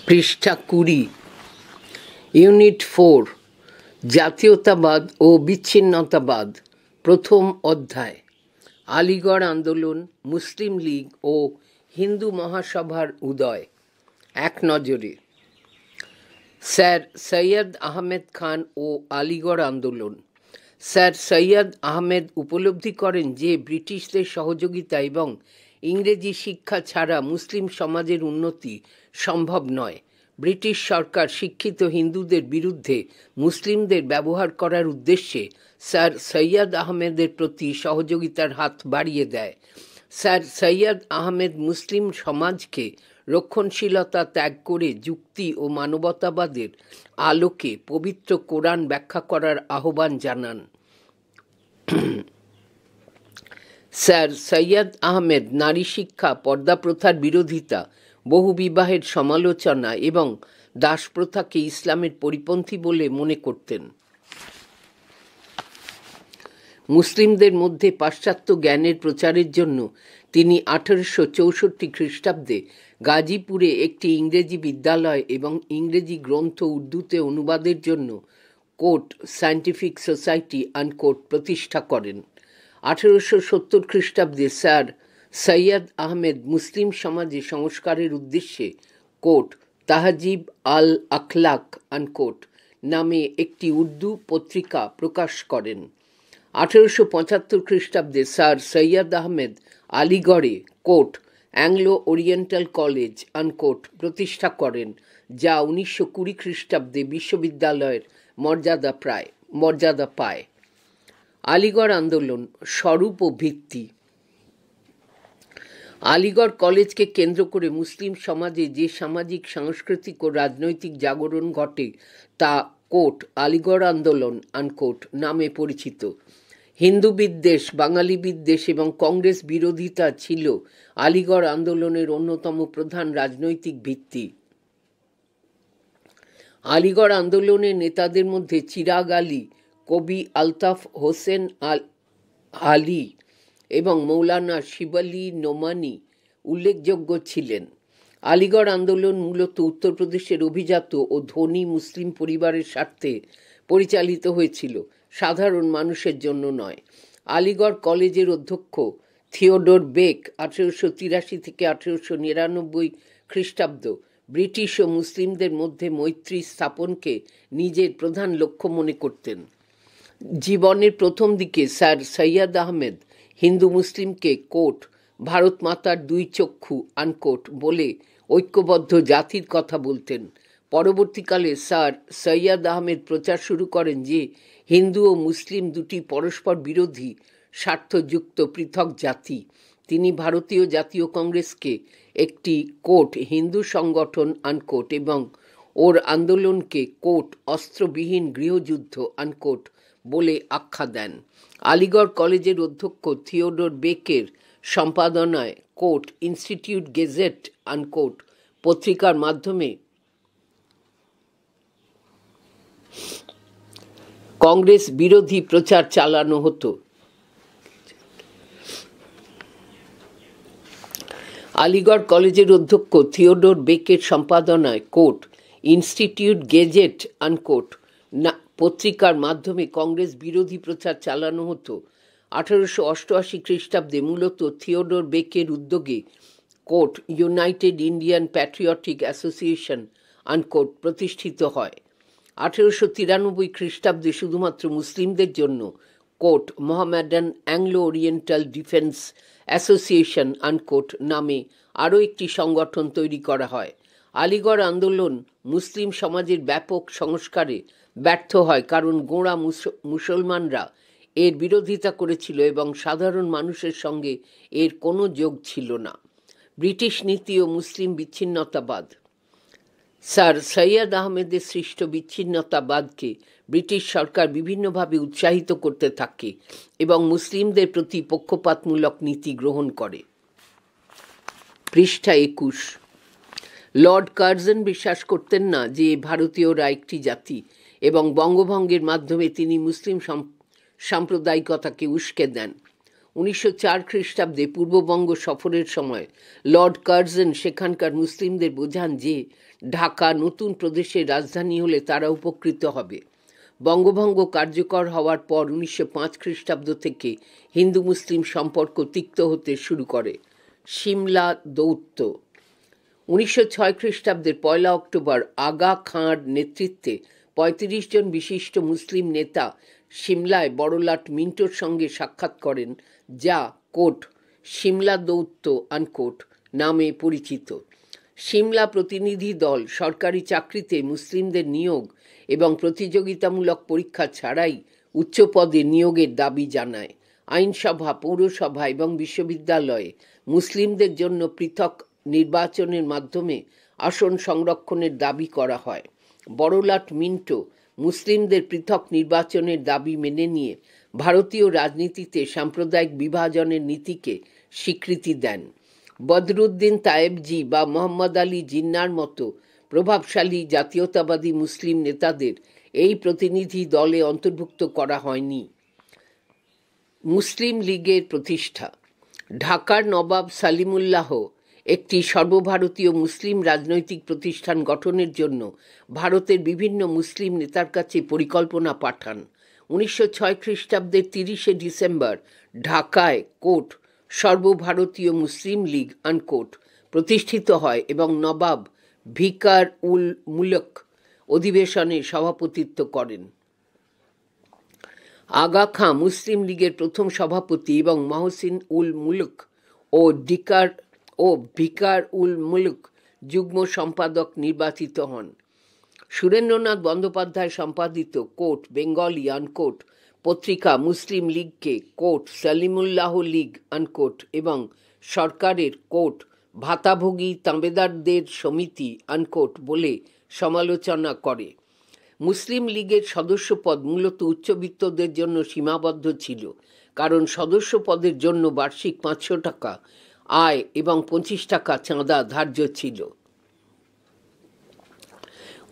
পৃষ্ঠা 20, ইউনিট 4, জাতীয়তাবাদ ও বিচ্ছিন্নতাবাদ, প্রথম অধ্যায়। আলিগড় আন্দোলন, মুসলিম লীগ ও হিন্দু মহাসভার উদয়। এক নজরে। স্যার সৈয়দ আহমেদ খান ও আলিগড় আন্দোলন। স্যার সৈয়দ আহমেদ উপলব্ধি করেন যে ব্রিটিশদের সহযোগিতা এবং ইংরেজি শিক্ষা ছাড়া মুসলিম সমাজের উন্নতি সম্ভব নয়। ব্রিটিশ সরকার শিক্ষিত হিন্দুদের বিরুদ্ধে মুসলিমদের ব্যবহার করার উদ্দেশ্যে স্যার সৈয়দ আহমেদের প্রতি সহযোগিতার হাত বাড়িয়ে দেয়। স্যার সৈয়দ আহমেদ মুসলিম সমাজকে রক্ষণশীলতা ত্যাগ করে যুক্তি ও মানবতাবাদের আলোকে পবিত্র কোরআন ব্যাখ্যা করার আহ্বান জানান। স্যার সৈয়দ আহমেদ নারী শিক্ষা, পর্দা প্রথার বিরোধিতা, বহু বিবাহের সমালোচনা এবং দাসপ্রথাকে ইসলামের পরিপন্থী বলে মনে করতেন। মুসলিমদের মধ্যে পাশ্চাত্য জ্ঞানের প্রচারের জন্য তিনি 1864 খ্রিস্টাব্দে গাজীপুরে একটি ইংরেজি বিদ্যালয় এবং ইংরেজি গ্রন্থ উর্দুতে অনুবাদের জন্য কোট সায়েন্টিফিক সোসাইটি আনকোট প্রতিষ্ঠা করেন। 1870 খ্রিস্টাব্দে স্যার সৈয়দ আহমেদ মুসলিম সমাজে সংস্কারের উদ্দেশ্যে কোট তাহজিব আল আখলাক আনকোট নামে একটি উর্দু পত্রিকা প্রকাশ করেন। 1875 খ্রিস্টাব্দে স্যার সৈয়দ আহমেদ আলিগড়ে quote Anglo Oriental College unquote প্রতিষ্ঠা করেন, যা 1920 খ্রিস্টাব্দে বিশ্ববিদ্যালয়ের মর্যাদা পায়। আলিগড় আন্দোলন, স্বরূপ ও ভিত্তি। আলিগড় কলেজকে কেন্দ্র করে মুসলিম সমাজে যে সামাজিক, সাংস্কৃতিক ও রাজনৈতিক জাগরণ ঘটে তা কোট আলিগড় আন্দোলন আনকোট নামে পরিচিত। হিন্দু বিদ্বেষ, বাঙালি বিদ্বেষ এবং কংগ্রেস বিরোধিতা ছিল আলিগড় আন্দোলনের অন্যতম প্রধান রাজনৈতিক ভিত্তি। আলিগড় আন্দোলনের নেতাদের মধ্যে চিরাগ আলী, কবি আলতাফ হোসেন আলী এবং মৌলানা শিবলি নোমানি উল্লেখযোগ্য ছিলেন। আলিগড় আন্দোলন মূলত উত্তরপ্রদেশের অভিজাত ও ধনী মুসলিম পরিবারের স্বার্থে পরিচালিত হয়েছিল, সাধারণ মানুষের জন্য নয়। আলিগড় কলেজের অধ্যক্ষ থিওডোর বেক 1883 থেকে 1899 খ্রিস্টাব্দ ব্রিটিশ ও মুসলিমদের মধ্যে মৈত্রী স্থাপনকে নিজের প্রধান লক্ষ্য মনে করতেন। জীবনের প্রথম দিকে স্যার সৈয়দ আহমেদ হিন্দু মুসলিমকে কোট ভারত মাতার দুই চক্ষু আনকোট বলে ঐক্যবদ্ধ জাতির কথা বলতেন। পরবর্তীকালে স্যার সৈয়দ আহমেদ প্রচার শুরু করেন যে হিন্দু ও মুসলিম দুটি পরস্পর বিরোধী, স্বার্থযুক্ত পৃথক জাতি। তিনি ভারতীয় জাতীয় কংগ্রেসকে একটি কোট হিন্দু সংগঠন আনকোট এবং ওর আন্দোলনকে কোট অস্ত্রবিহীন গৃহযুদ্ধ আনকোট বলে আখ্যা দেন। আলিগড় কলেজের অধ্যক্ষ থিওডোর বেকের সম্পাদনায় কোট ইনস্টিটিউট গেজেট আনকোট পত্রিকার মাধ্যমে কংগ্রেস বিরোধী প্রচার চালানো হতো। আলিগড় কলেজের অধ্যক্ষ থিওডোর বেকের সম্পাদনায় কোট ইনস্টিটিউট গেজেট আনকোট পত্রিকার মাধ্যমে কংগ্রেস বিরোধী প্রচার চালানো হতো। 1888 খ্রিস্টাব্দে মূলত থিওডোর বেকের উদ্যোগে quote United Indian Patriotic Association unquote প্রতিষ্ঠিত হয়। 1893 খ্রিস্টাব্দে শুধুমাত্র মুসলিমদের জন্য quote Mohammedan Anglo Oriental Defence Association unquote নামে আরও একটি সংগঠন তৈরি করা হয়। আলিগড় আন্দোলন মুসলিম সমাজের ব্যাপক সংস্কারে ব্যর্থ হয়, কারণ গোঁড়া মুসলমানরা এর বিরোধিতা করেছিল এবং সাধারণ মানুষের সঙ্গে এর কোনো যোগ ছিল না। ব্রিটিশ নীতি ও মুসলিম বিচ্ছিন্নতাবাদ। স্যার সৈয়দ আহমেদের সৃষ্ট বিচ্ছিন্নতাবাদকে ব্রিটিশ সরকার বিভিন্নভাবে উৎসাহিত করতে থাকে এবং মুসলিমদের প্রতি পক্ষপাতমূলক নীতি গ্রহণ করে। পৃষ্ঠা 21। লর্ড কার্জন বিশ্বাস করতেন না যে ভারতীয়রা একটি জাতি এবং বঙ্গভঙ্গের মাধ্যমে তিনি মুসলিম সাম্প্রদায়িকতাকে উস্কে দেন। 1904 খ্রিস্টাব্দে পূর্ববঙ্গ সফরের সময় লর্ড কার্জন সেখানকার মুসলিমদের বোঝান যে ঢাকা নতুন প্রদেশের রাজধানী হলে তারা উপকৃত হবে। বঙ্গভঙ্গ কার্যকর হওয়ার পর 1905 খ্রিস্টাব্দ থেকে হিন্দু মুসলিম সম্পর্ক তিক্ত হতে শুরু করে। সিমলা দৌত্য। 1906 খ্রিস্টাব্দের 1 অক্টোবর আগা খাঁর নেতৃত্বে 35 জন বিশিষ্ট মুসলিম নেতা সিমলায় বড়লাট মিন্টোর সঙ্গে সাক্ষাৎ করেন, যা কোট সিমলা দৌত্য আনকোট নামে পরিচিত। সিমলা প্রতিনিধি দল সরকারি চাকরিতে মুসলিমদের নিয়োগ এবং প্রতিযোগিতামূলক পরীক্ষা ছাড়াই উচ্চ পদে নিয়োগের দাবি জানায়। আইনসভা, পৌরসভা এবং বিশ্ববিদ্যালয়ে মুসলিমদের জন্য পৃথক নির্বাচনের মাধ্যমে আসন সংরক্ষণের দাবি করা হয়। বড়লাট মিন্টো মুসলিমদের পৃথক নির্বাচনের দাবি মেনে নিয়ে ভারতীয় রাজনীতিতে সাম্প্রদায়িক বিভাজনের নীতিকে স্বীকৃতি দেন। বদরুদ্দিন তায়েবজি বা মোহাম্মদ আলী জিন্নার মতো প্রভাবশালী জাতীয়তাবাদী মুসলিম নেতাদের এই প্রতিনিধি দলে অন্তর্ভুক্ত করা হয়নি। মুসলিম লীগের প্রতিষ্ঠা। ঢাকার নবাব সালিমুল্লাহ একটি সর্বভারতীয় মুসলিম রাজনৈতিক প্রতিষ্ঠান গঠনের জন্য ভারতের বিভিন্ন মুসলিম নেতার কাছে পরিকল্পনা পাঠান। 1906 খ্রিস্টাব্দের 30 ডিসেম্বর ঢাকায় কোট সর্বভারতীয় মুসলিম লীগ আনকোট প্রতিষ্ঠিত হয় এবং নবাব ভিকার উল মুলক অধিবেশনে সভাপতিত্ব করেন। আগা খাঁ মুসলিম লীগের প্রথম সভাপতি এবং মহসিন উল মুলক ও ভিকার উল মুলক যুগ্ম সম্পাদক নির্বাচিত হন। সুরেন্দ্রনাথ বন্দ্যোপাধ্যায় সম্পাদিত কোট বেঙ্গলি আনকোট পত্রিকা মুসলিম লীগকে কোট সালিমুল্লাহ লীগ আনকোট এবং সরকারের কোট ভাতাভোগী তাঁবেদারদের সমিতি আনকোট বলে সমালোচনা করে। মুসলিম লীগের সদস্যপদ মূলত উচ্চবিত্তদের জন্য সীমাবদ্ধ ছিল, কারণ সদস্য পদের জন্য বার্ষিক 500 টাকা আয় এবং 25 টাকা চাঁদা ধার্য ছিল।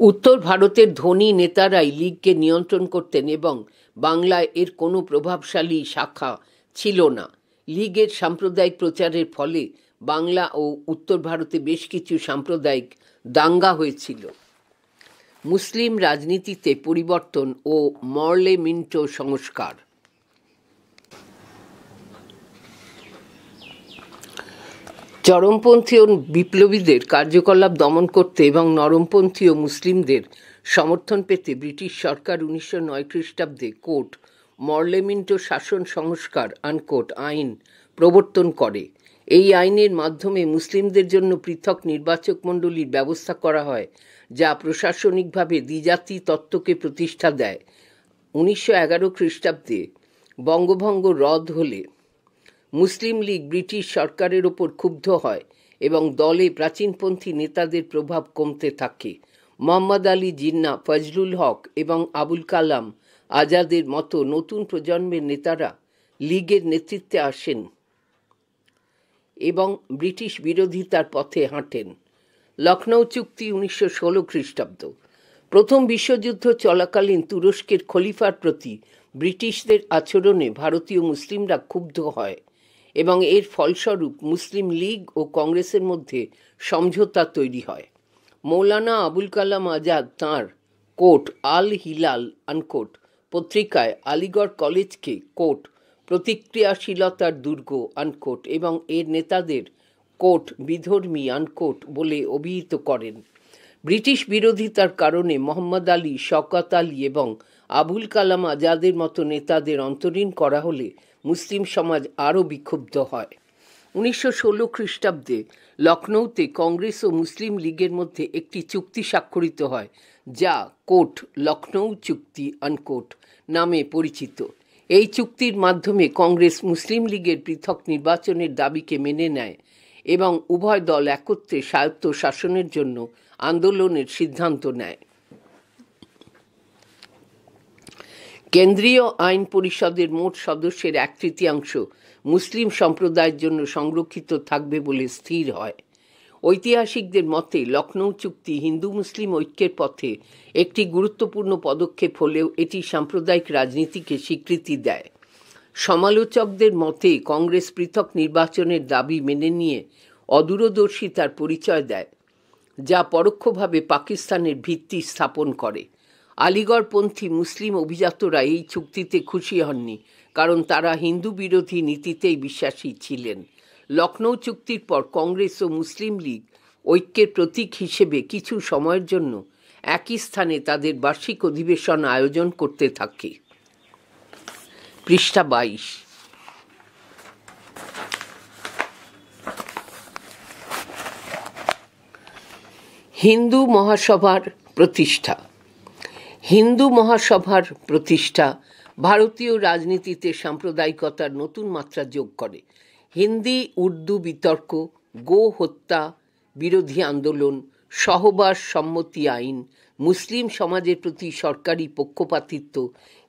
উত্তর ভারতের ধনী নেতারাই লীগকে নিয়ন্ত্রণ করতেন এবং বাংলায় এর কোনো প্রভাবশালী শাখা ছিল না। লীগের সাম্প্রদায়িক প্রচারের ফলে বাংলা ও উত্তর ভারতে বেশ কিছু সাম্প্রদায়িক দাঙ্গা হয়েছিল। মুসলিম রাজনীতিতে পরিবর্তন ও মরলে মিন্টো সংস্কার। চরমপন্থী ও বিপ্লবীদের কার্যকলাপ দমন করতে এবং নরমপন্থী ও মুসলিমদের সমর্থন পেতে ব্রিটিশ সরকার 1909 খ্রিস্টাব্দে কোট মরলে মিন্টো শাসন সংস্কার আনকোট আইন প্রবর্তন করে। এই আইনের মাধ্যমে মুসলিমদের জন্য পৃথক নির্বাচক মণ্ডলীর ব্যবস্থা করা হয়, যা প্রশাসনিকভাবে দ্বিজাতি তত্ত্বকে প্রতিষ্ঠা দেয়। 1911 খ্রিস্টাব্দে বঙ্গভঙ্গ রদ হলে মুসলিম লীগ ব্রিটিশ সরকারের ওপর ক্ষুব্ধ হয় এবং দলে প্রাচীনপন্থী নেতাদের প্রভাব কমতে থাকে। মোহাম্মদ আলী জিন্নাহ, ফজলুল হক এবং আবুল কালাম আজাদের মতো নতুন প্রজন্মের নেতারা লীগের নেতৃত্বে আসেন এবং ব্রিটিশ বিরোধিতার পথে হাঁটেন। লখনৌ চুক্তি 1916 খ্রিস্টাব্দ। প্রথম বিশ্বযুদ্ধ চলাকালীন তুরস্কের খলিফার প্রতি ব্রিটিশদের আচরণে ভারতীয় মুসলিমরা ক্ষুব্ধ হয় এবং এর ফলস্বরূপ মুসলিম লীগ ও কংগ্রেসের মধ্যে সমঝোতা তৈরি হয়। মৌলানা আবুল কালাম আজাদ তাঁর কোট আল হিলাল আনকোট পত্রিকায় আলিগড় কলেজকে কোট প্রতিক্রিয়াশীলতার দুর্গ আনকোট এবং এর নেতাদের কোট বিধর্মী আনকোট বলে অভিহিত করেন। ব্রিটিশ বিরোধিতার কারণে মোহাম্মদ আলী, শওকত আলী এবং আবুল কালাম আজাদের মতো নেতাদের অন্তরীণ করা হলে মুসলিম সমাজ আরও বিক্ষুব্ধ হয়। 1916 খ্রিস্টাব্দে লখনৌতে কংগ্রেস ও মুসলিম লীগের মধ্যে একটি চুক্তি স্বাক্ষরিত হয়, যা কোট লখনৌ চুক্তি আনকোট নামে পরিচিত। এই চুক্তির মাধ্যমে কংগ্রেস মুসলিম লীগের পৃথক নির্বাচনের দাবিকে মেনে নেয় এবং উভয় দল একত্রে স্বায়ত্ত শাসনের জন্য আন্দোলনের সিদ্ধান্ত নেয়। কেন্দ্রীয় আইন পরিষদের মোট সদস্যের 1/3 মুসলিম সম্প্রদায়ের জন্য সংরক্ষিত থাকবে বলে স্থির হয়। ঐতিহাসিকদের মতে লখনৌ চুক্তি হিন্দু মুসলিম ঐক্যের পথে একটি গুরুত্বপূর্ণ পদক্ষেপ হলেও এটি সাম্প্রদায়িক রাজনীতিকে স্বীকৃতি দেয়। সমালোচকদের মতে কংগ্রেস পৃথক নির্বাচনের দাবি মেনে নিয়ে অদূরদর্শিতার পরিচয় দেয়, যা পরোক্ষভাবে পাকিস্তানের ভিত্তি স্থাপন করে। আলিগড়পন্থী মুসলিম অভিজাতরা এই চুক্তিতে খুশি হননি, কারণ তারা হিন্দু বিরোধী নীতিতেই বিশ্বাসী ছিলেন। লখনৌ চুক্তির পর কংগ্রেস ও মুসলিম লীগ ঐক্যের প্রতীক হিসেবে কিছু সময়ের জন্য একই স্থানে তাদের বার্ষিক অধিবেশন আয়োজন করতে থাকে। পৃষ্ঠা 22। হিন্দু মহাসভার প্রতিষ্ঠা। হিন্দু মহাসভার প্রতিষ্ঠা ভারতীয় রাজনীতিতে সাম্প্রদায়িকতার নতুন মাত্রা যোগ করে। হিন্দি উর্দু বিতর্ক, গো হত্যা বিরোধী আন্দোলন, সহবাস সম্মতি আইন, মুসলিম সমাজের প্রতি সরকারি পক্ষপাতিত্ব,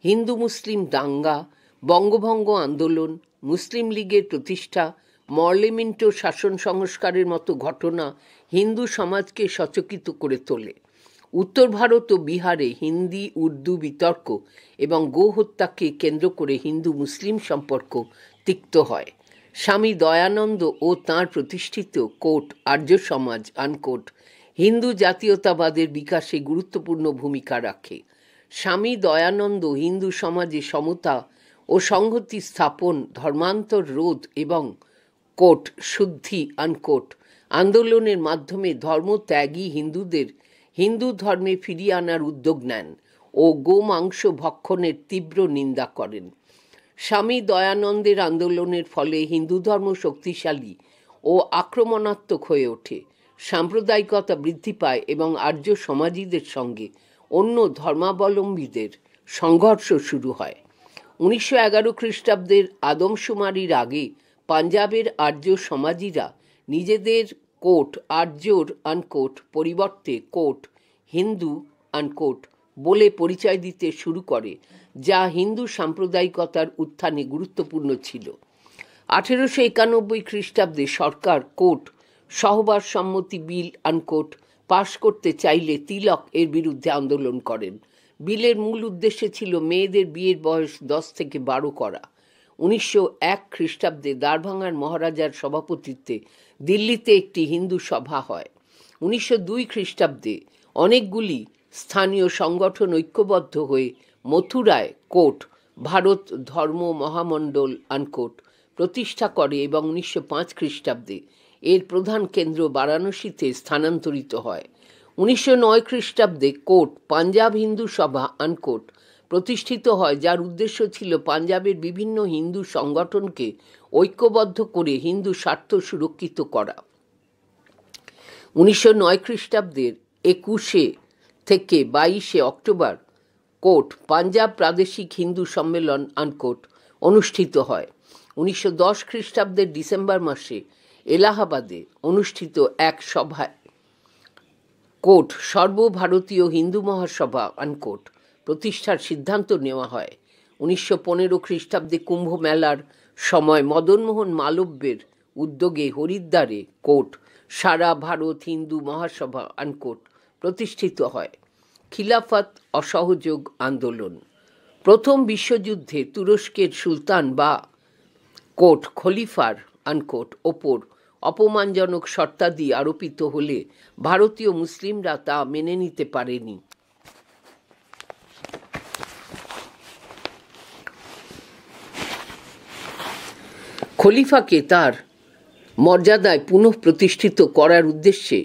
হিন্দু মুসলিম দাঙ্গা, বঙ্গভঙ্গ আন্দোলন, মুসলিম লীগের প্রতিষ্ঠা, মর্লেমেন্টো শাসন সংস্কারের মতো ঘটনা হিন্দু সমাজকে সচকিত করে তোলে। উত্তর ভারত ও বিহারে হিন্দি উর্দু বিতর্ক এবং গো হত্যাকে কেন্দ্র করে হিন্দু মুসলিম সম্পর্ক তিক্ত হয়। স্বামী দয়ানন্দ ও তাঁর প্রতিষ্ঠিত কোট আর্য সমাজ আনকোট হিন্দু জাতীয়তাবাদের বিকাশে গুরুত্বপূর্ণ ভূমিকা রাখে। স্বামী দয়ানন্দ হিন্দু সমাজে সমতা ও সংহতি স্থাপন, ধর্মান্তর রোধ এবং কোট শুদ্ধি আনকোট আন্দোলনের মাধ্যমে ধর্মত্যাগী হিন্দুদের হিন্দু ধর্মে ফিরিয়ে আনার উদ্যোগ নেন ও গোমাংস ভক্ষণের তীব্র নিন্দা করেন। স্বামী দয়ানন্দের আন্দোলনের ফলে হিন্দু ধর্ম শক্তিশালী ও আক্রমণাত্মক হয়ে ওঠে, সাম্প্রদায়িকতা বৃদ্ধি পায় এবং আর্য সমাজীদের সঙ্গে অন্য ধর্মাবলম্বীদের সংঘর্ষ শুরু হয়। 1911 খ্রিস্টাব্দের আদমশুমারির আগে পাঞ্জাবের আর্য সমাজীরা নিজেদের কোট আর্যর আনকোট পরিবর্তে কোট হিন্দু আনকোট বলে পরিচয় দিতে শুরু করে, যা হিন্দু সাম্প্রদায়িকতার উত্থানে গুরুত্বপূর্ণ ছিল। 1891 খ্রিস্টাব্দে সরকার কোট সহবাস সম্মতি বিল আনকোট পাশ করতে চাইলে তিলক এর বিরুদ্ধে আন্দোলন করেন। বিলের মূল উদ্দেশ্য ছিল মেয়েদের বিয়ের বয়স 10 থেকে 12 করা। 1901 খ্রিস্টাব্দে দ্বারভাঙার মহারাজার সভাপতিত্বে দিল্লিতে একটি হিন্দু সভা হয়। 1902 খ্রিস্টাব্দে অনেকগুলি স্থানীয় সংগঠন ঐক্যবদ্ধ হয়ে মথুরায় কোট ভারত ধর্ম মহামণ্ডল আনকোট প্রতিষ্ঠা করে এবং 1905 খ্রিস্টাব্দে এর প্রধান কেন্দ্র বারাণসীতে স্থানান্তরিত হয়। 1909 খ্রিস্টাব্দে কোট পাঞ্জাব হিন্দু সভা আনকোট প্রতিষ্ঠিত হয়, যার উদ্দেশ্য ছিল পাঞ্জাবের বিভিন্ন হিন্দু সংগঠনকে ঐক্যবদ্ধ করে হিন্দু স্বার্থ সুরক্ষিত করা। 1909 খ্রিস্টাব্দের 21 থেকে 22 অক্টোবর কোট পাঞ্জাব প্রাদেশিক হিন্দু সম্মেলন আনকোট অনুষ্ঠিত হয়। 1910 খ্রিস্টাব্দের ডিসেম্বর মাসে এলাহাবাদে অনুষ্ঠিত এক সভায় কোট সর্বভারতীয় হিন্দু মহাসভা আনকোট প্রতিষ্ঠার সিদ্ধান্ত নেওয়া হয়। 1915 খ্রিস্টাব্দে কুম্ভ মেলার সময় মদনমোহন মালব্যের উদ্যোগে হরিদ্বারে কোট সারা ভারত হিন্দু মহাসভা আনকোট প্রতিষ্ঠিত হয়। খিলাফত অসহযোগ আন্দোলন। প্রথম বিশ্বযুদ্ধে তুরস্কের সুলতান বা কোট খলিফার আনকোট ওপর অপমানজনক শর্তাদি আরোপিত হলে ভারতীয় মুসলিমরা তা মেনে নিতে পারেনি। খলিফাকে তার মর্যাদায় পুনঃ প্রতিষ্ঠিত করার উদ্দেশ্যে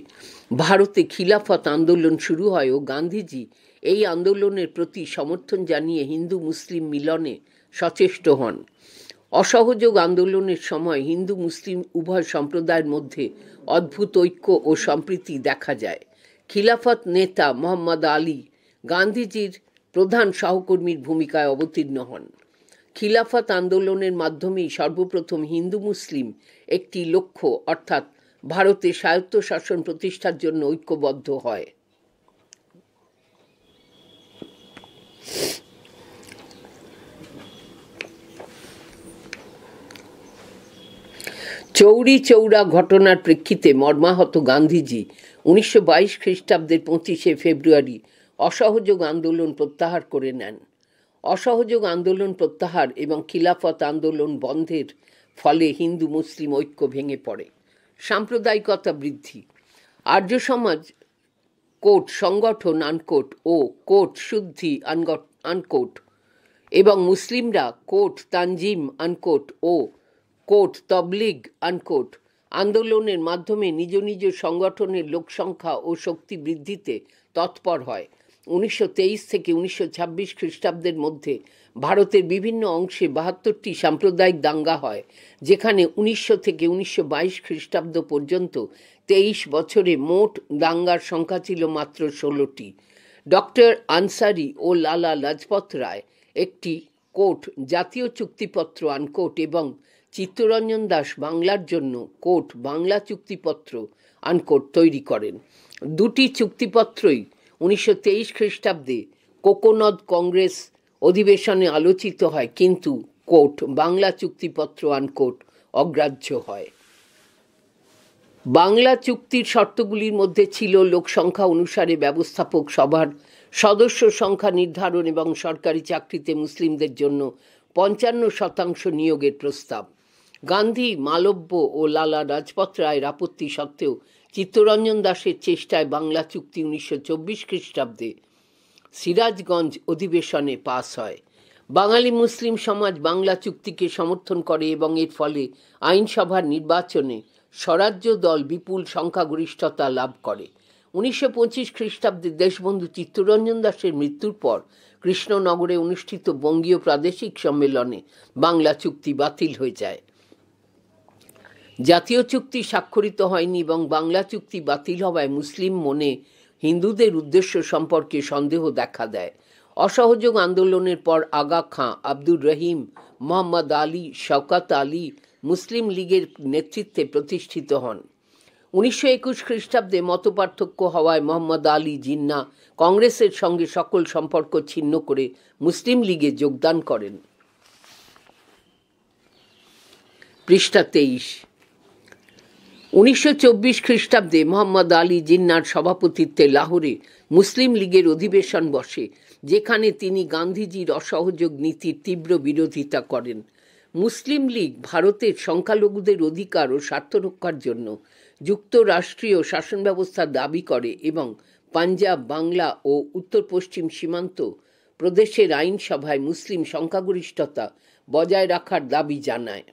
ভারতে খিলাফত আন্দোলন শুরু হয় ও গান্ধীজি এই আন্দোলনের প্রতি সমর্থন জানিয়ে হিন্দু মুসলিম মিলনে সচেষ্ট হন। অসহযোগ আন্দোলনের সময় হিন্দু মুসলিম উভয় সম্প্রদায়ের মধ্যে অদ্ভুত ঐক্য ও সম্প্রীতি দেখা যায়। খিলাফত নেতা মোহাম্মদ আলী গান্ধীজির প্রধান সহকর্মীর ভূমিকায় অবতীর্ণ হন। খিলাফত আন্দোলনের মাধ্যমেই সর্বপ্রথম হিন্দু মুসলিম একটি লক্ষ্য অর্থাৎ ভারতে স্বায়ত্তশাসন প্রতিষ্ঠার জন্য ঐক্যবদ্ধ হয়। চৌরি চৌরা ঘটনার প্রেক্ষিতে মর্মাহত গান্ধীজি 1922 খ্রিস্টাব্দের 25 ফেব্রুয়ারি অসহযোগ আন্দোলন প্রত্যাহার করে নেন। অসহযোগ আন্দোলন প্রত্যাহার এবং খিলাফত আন্দোলন বন্ধের ফলে হিন্দু মুসলিম ঐক্য ভেঙে পড়ে। সাম্প্রদায়িকতা বৃদ্ধি। আর্য সমাজ কোট সংগঠন আনকোট ও কোট শুদ্ধি আনকোট এবং মুসলিমরা কোট তানজিম আনকোট ও কোট তবলিগ আনকোট আন্দোলনের মাধ্যমে নিজ নিজ সংগঠনের লোকসংখ্যা ও শক্তি বৃদ্ধিতে তৎপর হয়। 1923 থেকে 1926 খ্রিস্টাব্দের মধ্যে ভারতের বিভিন্ন অংশে 72টি সাম্প্রদায়িক দাঙ্গা হয়, যেখানে 1900 থেকে 1922 খ্রিস্টাব্দ পর্যন্ত 23 বছরে মোট দাঙ্গার সংখ্যা ছিল মাত্র 16টি। ডক্টর আনসারি ও লালা লাজপত রায় একটি কোট জাতীয় চুক্তিপত্র আনকোট এবং চিত্তরঞ্জন দাস বাংলার জন্য কোট বাংলা চুক্তিপত্র আনকোট তৈরি করেন। দুটি চুক্তিপত্রই 1923 খ্রিস্টাব্দে কোকোনদ কংগ্রেস অধিবেশনে আলোচিত হয়, কিন্তু কোট বাংলা চুক্তিপত্র আনকোট অগ্রাহ্য হয়। বাংলা চুক্তির শর্তগুলির মধ্যে ছিল লোকসংখ্যা অনুসারে ব্যবস্থাপক সভার সদস্য সংখ্যা নির্ধারণ এবং সরকারি চাকরিতে মুসলিমদের জন্য 55% নিয়োগের প্রস্তাব। গান্ধী, মালব্য ও লালা লাজপত রায়ের আপত্তি সত্ত্বেও চিত্তরঞ্জন দাসের চেষ্টায় বাংলা চুক্তি 1924 খ্রিস্টাব্দে সিরাজগঞ্জ অধিবেশনে পাস হয়। বাঙালি মুসলিম সমাজ বাংলা চুক্তিকে সমর্থন করে এবং এর ফলে আইনসভার নির্বাচনে স্বরাজ্য দল বিপুল সংখ্যাগরিষ্ঠতা লাভ করে। 1925 খ্রিস্টাব্দে দেশবন্ধু চিত্তরঞ্জন দাসের মৃত্যুর পর কৃষ্ণনগরে অনুষ্ঠিত বঙ্গীয় প্রাদেশিক সম্মেলনে বাংলা চুক্তি বাতিল হয়ে যায়। জাতীয় চুক্তি স্বাক্ষরিত হয়নি এবং বাংলা চুক্তি বাতিল হওয়ায় মুসলিম মনে হিন্দুদের উদ্দেশ্য সম্পর্কে সন্দেহ দেখা দেয়। অসহযোগ আন্দোলনের পর আগা খাঁ, আব্দুর রহিম, মোহাম্মদ আলী, শওকত আলী মুসলিম লীগের নেতৃত্বে প্রতিষ্ঠিত হন। 1921 খ্রিস্টাব্দে মতপার্থক্য হওয়ায় মোহাম্মদ আলী জিন্নাহ কংগ্রেসের সঙ্গে সকল সম্পর্ক ছিন্ন করে মুসলিম লীগে যোগদান করেন। পৃষ্ঠা 23। 1924 খ্রিস্টাব্দে মোহাম্মদ আলী জিন্নাহর সভাপতিত্বে লাহোরে মুসলিম লীগের অধিবেশন বসে, যেখানে তিনি গান্ধীজির অসহযোগ নীতির তীব্র বিরোধিতা করেন। মুসলিম লীগ ভারতের সংখ্যালঘুদের অধিকার ও স্বার্থ রক্ষার জন্য যুক্তরাষ্ট্রীয় শাসন ব্যবস্থা দাবি করে এবং পাঞ্জাব, বাংলা ও উত্তর পশ্চিম সীমান্ত প্রদেশের আইনসভায় মুসলিম সংখ্যাগরিষ্ঠতা বজায় রাখার দাবি জানায়।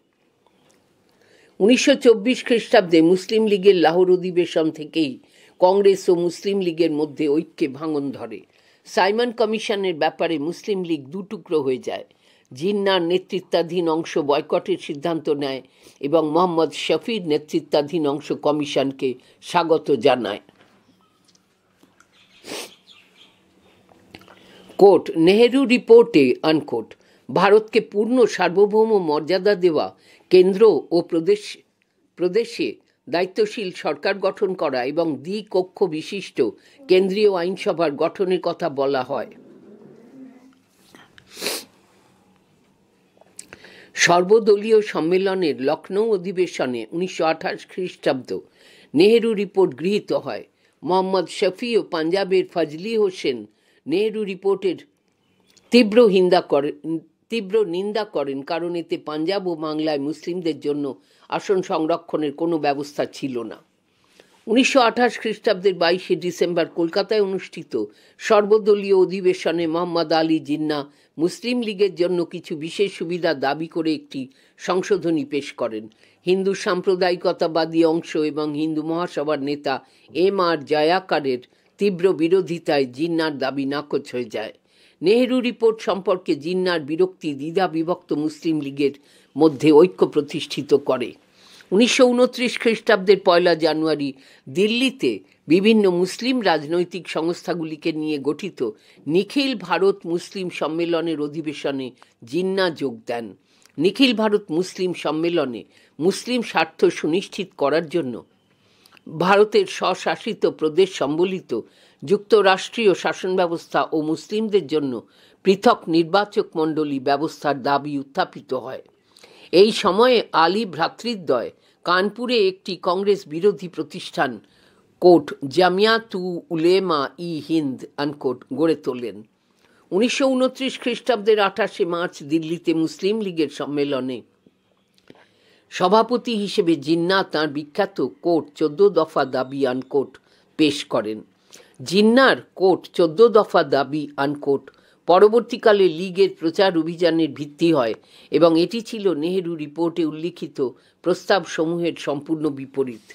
1924 খ্রিস্টাব্দে মুসলিম লীগের লাহোর অধিবেশন থেকেই কংগ্রেস ও মুসলিম লীগের মধ্যে ঐক্যে ভাঙন ধরে। সাইমন কমিশনের ব্যাপারে মুসলিম লীগ দুটুকরো হয়ে যায়। জিন্নাহর নেতৃত্বাধীন অংশ বয়কটের সিদ্ধান্ত নেয় এবং মোহাম্মদ শফির নেতৃত্বাধীন অংশ কমিশনকে স্বাগত জানায়। কোট নেহেরু রিপোর্টে আনকোট ভারতকে পূর্ণ সার্বভৌম মর্যাদা দেওয়া, কেন্দ্র ও প্রদেশে দায়িত্বশীল সরকার গঠন করা এবং দ্বিকক্ষ বিশিষ্ট কেন্দ্রীয় আইনসভার গঠনের কথা বলা হয়। সর্বদলীয় সম্মেলনের লখনৌ অধিবেশনে 1928 খ্রিস্টাব্দ নেহেরু রিপোর্ট গৃহীত হয়। মোহাম্মদ শফি ও পাঞ্জাবের ফজলি হোসেন নেহেরু রিপোর্টের তীব্র নিন্দা করেন, কারণ এতে পাঞ্জাব ও বাংলায় মুসলিমদের জন্য আসন সংরক্ষণের কোনো ব্যবস্থা ছিল না। 1928 খ্রিস্টাব্দের 22 ডিসেম্বর কলকাতায় অনুষ্ঠিত সর্বদলীয় অধিবেশনে মোহাম্মদ আলী জিন্নাহ মুসলিম লীগের জন্য কিছু বিশেষ সুবিধা দাবি করে একটি সংশোধনী পেশ করেন। হিন্দু সাম্প্রদায়িকতাবাদী অংশ এবং হিন্দু মহাসভার নেতা M.R. জয়াকারের তীব্র বিরোধিতায় জিন্নাহর দাবি নাকচ হয়ে যায়। নেহেরু রিপোর্ট সম্পর্কে জিন্নাহর বিরক্তি দ্বিধা বিভক্ত মুসলিম লীগের মধ্যে ঐক্য প্রতিষ্ঠিত করে। 1929 খ্রিস্টাব্দের 1 জানুয়ারি দিল্লিতে বিভিন্ন মুসলিম রাজনৈতিক সংস্থাগুলিকে নিয়ে গঠিত নিখিল ভারত মুসলিম সম্মেলনের অধিবেশনে জিন্নাহ যোগ দেন। নিখিল ভারত মুসলিম সম্মেলনে মুসলিম স্বার্থ সুনিশ্চিত করার জন্য ভারতের স্বশাসিত প্রদেশ সম্বলিত যুক্তরাষ্ট্রীয় শাসন ব্যবস্থা ও মুসলিমদের জন্য পৃথক নির্বাচক মণ্ডলী ব্যবস্থার দাবি উত্থাপিত হয়। এই সময়ে আলী ভ্রাতৃদ্বয় কানপুরে একটি কংগ্রেস বিরোধী প্রতিষ্ঠান কোট জামিয়াত উলেমা ই হিন্দ আনকোট গড়ে তোলেন। 1929 খ্রিস্টাব্দের 28 মার্চ দিল্লিতে মুসলিম লীগের সম্মেলনে সভাপতি হিসেবে জিন্নাহ তাঁর বিখ্যাত কোট 14 দফা দাবি আনকোট পেশ করেন। জিন্নাহর কোট 14 দফা দাবি আনকোট পরবর্তীকালে লীগের প্রচার অভিযানের ভিত্তি হয় এবং এটি ছিল নেহেরু রিপোর্টে উল্লিখিত প্রস্তাবসমূহের সম্পূর্ণ বিপরীত।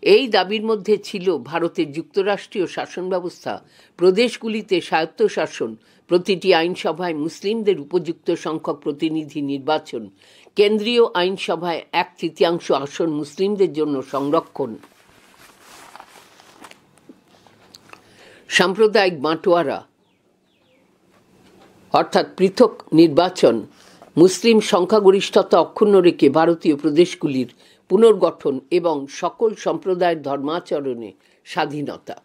এই দাবির মধ্যে ছিল ভারতের যুক্তরাষ্ট্রীয় শাসন ব্যবস্থা, প্রদেশগুলিতে স্বায়ত্তশাসন, প্রতিটি আইনসভায় মুসলিমদের উপযুক্ত সংখ্যক প্রতিনিধি নির্বাচন, কেন্দ্রীয় আইনসভায় 1/3 আসন মুসলিমদের জন্য সংরক্ষণ, সাম্প্রদায়িক বাঁটোয়ারা অর্থাৎ পৃথক নির্বাচন, মুসলিম সংখ্যাগরিষ্ঠতা অক্ষুণ্ণ রেখে ভারতীয় প্রদেশগুলির পুনর্গঠন এবং সকল সম্প্রদায়ের ধর্মাচরণে স্বাধীনতা।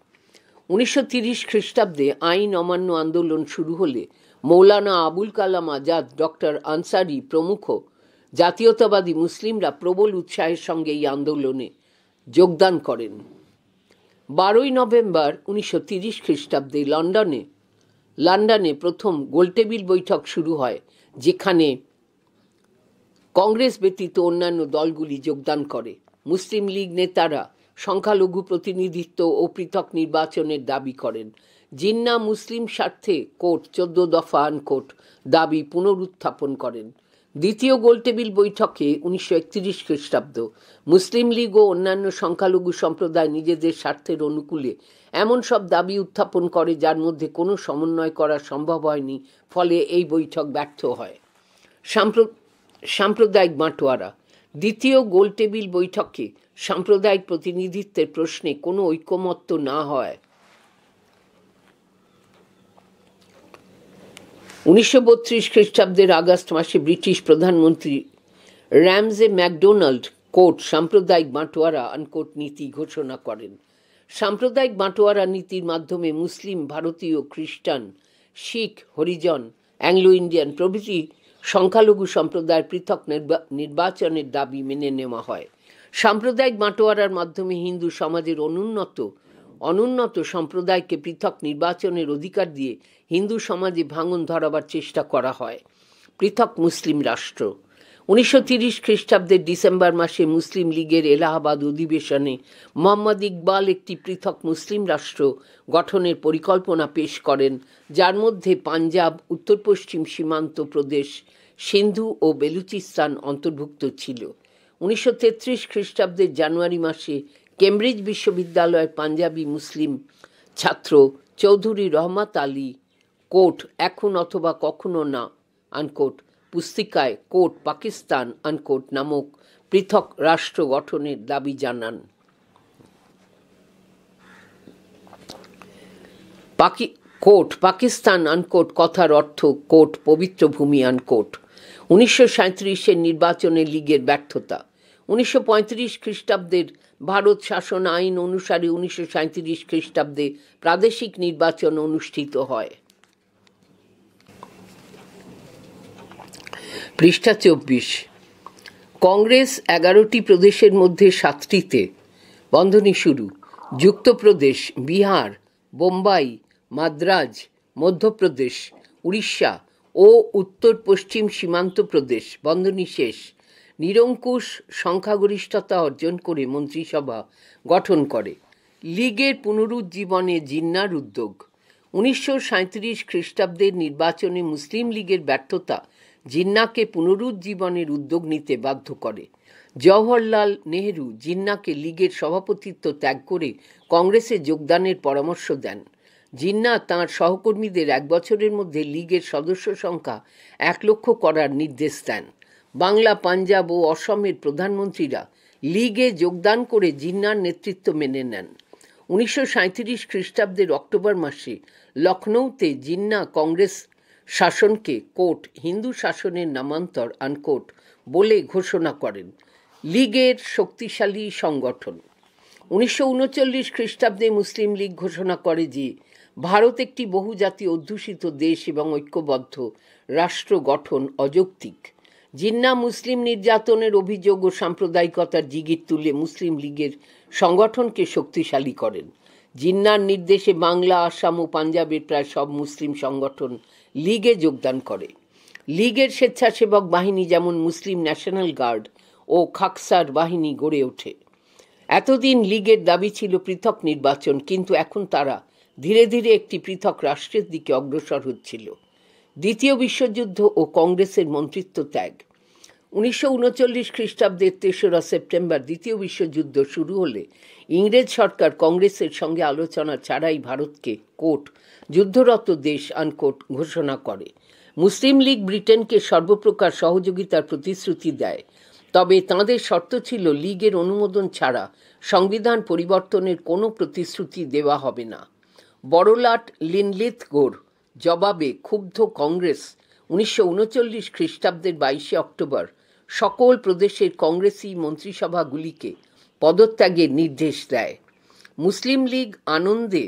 1930 খ্রিস্টাব্দে আইন অমান্য আন্দোলন শুরু হলে মৌলানা আবুল কালাম আজাদ, ডক্টর আনসারি প্রমুখ জাতীয়তাবাদী মুসলিমরা প্রবল উৎসাহের সঙ্গে এই আন্দোলনে যোগদান করেন। 12 নভেম্বর 1930 খ্রিস্টাব্দে লন্ডনে প্রথম গোলটেবিল বৈঠক শুরু হয়, যেখানে কংগ্রেস ব্যতীত অন্যান্য দলগুলি যোগদান করে। মুসলিম লীগ নেতারা সংখ্যালঘু প্রতিনিধিত্ব ও পৃথক নির্বাচনের দাবি করেন। জিন্নাহ মুসলিম স্বার্থে কোট 14 দফা আনকোট দাবি পুনরুত্থাপন করেন। দ্বিতীয় গোলটেবিল বৈঠকে 1931 খ্রিস্টাব্দ মুসলিম লীগ ও অন্যান্য সংখ্যালঘু সম্প্রদায় নিজেদের স্বার্থের অনুকূলে এমন সব দাবি উত্থাপন করে যার মধ্যে কোনো সমন্বয় করা সম্ভব হয়নি, ফলে এই বৈঠক ব্যর্থ হয়। সাম্প্রদায়িক বাঁটোয়ারা। দ্বিতীয় গোলটেবিল বৈঠকে সাম্প্রদায়িক প্রতিনিধিত্বের প্রশ্নে কোনো ঐকমত্য না হয় 1932 খ্রিস্টাব্দের আগস্ট মাসে ব্রিটিশ প্রধানমন্ত্রী র্যামজে ম্যাকডোনাল্ড কোট সাম্প্রদায়িক বাঁটোয়ারা আনকোট নীতি ঘোষণা করেন। সাম্প্রদায়িক বাঁটোয়ারা নীতির মাধ্যমে মুসলিম, ভারতীয়, খ্রিস্টান, শিখ, হরিজন, অ্যাংলো ইন্ডিয়ান প্রভৃতি সংখ্যালঘু সম্প্রদায়ের পৃথক নির্বাচনের দাবি মেনে নেওয়া হয়। সাম্প্রদায়িক বাঁটোয়ারার মাধ্যমে হিন্দু সমাজের অনুন্নত সম্প্রদায়কে পৃথক নির্বাচনের অধিকার দিয়ে হিন্দু সমাজে ভাঙন ধরাবার চেষ্টা করা হয়। পৃথক মুসলিম রাষ্ট্র। 1930 খ্রিস্টাব্দের ডিসেম্বর মাসে মুসলিম লীগের এলাহাবাদ অধিবেশনে মোহাম্মদ ইকবাল একটি পৃথক মুসলিম রাষ্ট্র গঠনের পরিকল্পনা পেশ করেন, যার মধ্যে পাঞ্জাব, উত্তর পশ্চিম সীমান্ত প্রদেশ, সিন্ধু ও বেলুচিস্তান অন্তর্ভুক্ত ছিল। 1933 খ্রিস্টাব্দের জানুয়ারি মাসে কেমব্রিজ বিশ্ববিদ্যালয়ের পাঞ্জাবি মুসলিম ছাত্র চৌধুরী রহমত আলী কোট এখন অথবা কখনো না আনকোট পুস্তিকায় কোট পাকিস্তান আনকোট নামক পৃথক রাষ্ট্র গঠনের দাবি জানান। কোট পাকিস্তান আনকোট কথার অর্থ কোট পবিত্র ভূমি আনকোট। 1937 নির্বাচনে লীগের ব্যর্থতা। 1935 খ্রিস্টাব্দের ভারত শাসন আইন অনুসারে 1937 খ্রিস্টাব্দে প্রাদেশিক নির্বাচন অনুষ্ঠিত হয়। পৃষ্ঠা 24। কংগ্রেস 11টি প্রদেশের মধ্যে 7টিতে বন্ধনী শুরু যুক্তপ্রদেশ, বিহার, বোম্বাই, মাদ্রাজ, মধ্যপ্রদেশ, উড়িষ্যা ও উত্তর পশ্চিম সীমান্ত প্রদেশ বন্ধনী শেষ নিরঙ্কুশ সংখ্যাগরিষ্ঠতা অর্জন করে মন্ত্রিসভা গঠন করে। লীগের পুনরুজ্জীবনে জিন্নাহর উদ্যোগ। 1937 খ্রিস্টাব্দের নির্বাচনে মুসলিম লীগের ব্যর্থতা জিন্নাহকে পুনরুজ্জীবনের উদ্যোগ নিতে বাধ্য করে। জওহরলাল নেহেরু জিন্নাহকে লীগের সভাপতিত্ব ত্যাগ করে কংগ্রেসে যোগদানের পরামর্শ দেন। জিন্নাহ তাঁর সহকর্মীদের 1 বছরের মধ্যে লীগের সদস্য সংখ্যা 1 লক্ষ করার নির্দেশ দেন। বাংলা, পাঞ্জাব ও অসমের প্রধানমন্ত্রীরা লীগে যোগদান করে জিন্নাহর নেতৃত্ব মেনে নেন। 1937 খ্রিস্টাব্দের অক্টোবর মাসে লখনৌতে জিন্নাহ কংগ্রেস শাসনকে কোট হিন্দু শাসনের নামান্তর আনকোট বলে ঘোষণা করেন। লীগের শক্তিশালী সংগঠন। 1939 খ্রিস্টাব্দে মুসলিম লীগ ঘোষণা করে যে ভারত একটি বহুজাতি অধ্যুষিত দেশ এবং ঐক্যবদ্ধ রাষ্ট্র গঠন অযৌক্তিক। জিন্নাহ মুসলিম নির্যাতনের অভিযোগ ও সাম্প্রদায়িকতার জিগির তুলে মুসলিম লীগের সংগঠনকে শক্তিশালী করেন। জিন্নার নির্দেশে বাংলা, আসাম ও পাঞ্জাবের প্রায় সব মুসলিম সংগঠন লীগে যোগদান করে। লীগের স্বেচ্ছাসেবক বাহিনী যেমন মুসলিম ন্যাশনাল গার্ড ও খাকসার বাহিনী গড়ে ওঠে। এতদিন লীগের দাবি ছিল পৃথক নির্বাচন, কিন্তু এখন তারা ধীরে ধীরে একটি পৃথক রাষ্ট্রের দিকে অগ্রসর হচ্ছিল। দ্বিতীয় বিশ্বযুদ্ধ ও কংগ্রেসের মন্ত্রিত্ব ত্যাগ। 1939 খ্রিস্টাব্দের 3রা সেপ্টেম্বর দ্বিতীয় বিশ্বযুদ্ধ শুরু হলে ইংরেজ সরকার কংগ্রেসের সঙ্গে আলোচনা ছাড়াই ভারতকে কোট যুদ্ধরত দেশ আনকোট ঘোষণা করে। মুসলিম লীগ ব্রিটেনকে সর্বপ্রকার সহযোগিতার প্রতিশ্রুতি দেয়, তবে তাঁদের শর্ত ছিল লীগের অনুমোদন ছাড়া সংবিধান পরিবর্তনের কোনো প্রতিশ্রুতি দেওয়া হবে না। বড়লাট লিনলিথগোর জবাবে ক্ষুব্ধ কংগ্রেস 1939 খ্রিস্টাব্দের 22 অক্টোবর সকল প্রদেশের কংগ্রেসি মন্ত্রিসভাগুলিকে পদত্যাগের নির্দেশ দেয়। মুসলিম লীগ আনন্দে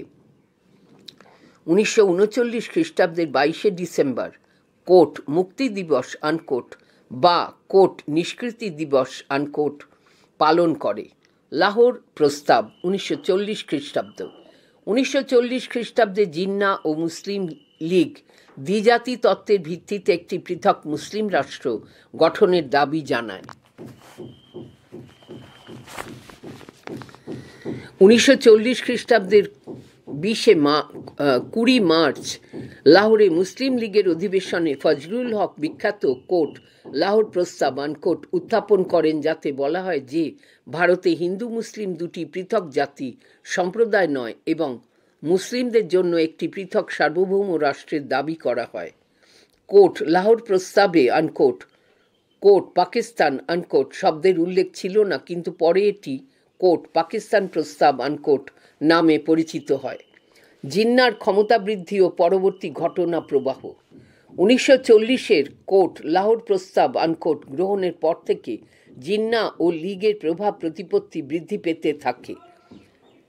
1939 খ্রিস্টাব্দের 22 ডিসেম্বর কোট মুক্তি দিবস আনকোট বা কোট নিষ্কৃতি দিবস আনকোট পালন করে। লাহোর প্রস্তাব 1940 খ্রিস্টাব্দ। 1940 খ্রিস্টাব্দে জিন্না ও মুসলিম লীগ দ্বিজাতি তত্ত্বের ভিত্তিতে একটি পৃথক মুসলিম রাষ্ট্র গঠনের দাবি জানায়। 1940 খ্রিস্টাব্দের 20 মার্চ লাহোরে মুসলিম লীগের অধিবেশনে ফজলুল হক বিখ্যাত কোট লাহোর প্রস্তাব আনকোট উত্থাপন করেন, যাতে বলা হয় যে ভারতে হিন্দু মুসলিম দুটি পৃথক জাতি সম্প্রদায় নয় এবং মুসলিমদের জন্য একটি পৃথক সার্বভৌম রাষ্ট্রের দাবি করা হয়। কোট লাহোর প্রস্তাবে আনকোট কোট পাকিস্তান আনকোট শব্দের উল্লেখ ছিল না, কিন্তু পরে এটি কোট পাকিস্তান প্রস্তাব আনকোট নামে পরিচিত হয়। জিন্নার ক্ষমতা বৃদ্ধি ও পরবর্তী ঘটনা প্রবাহ। 1940-এর কোট লাহোর প্রস্তাব আনকোট গ্রহণের পর থেকে জিন্না ও লীগের প্রভাব প্রতিপত্তি বৃদ্ধি পেতে থাকে।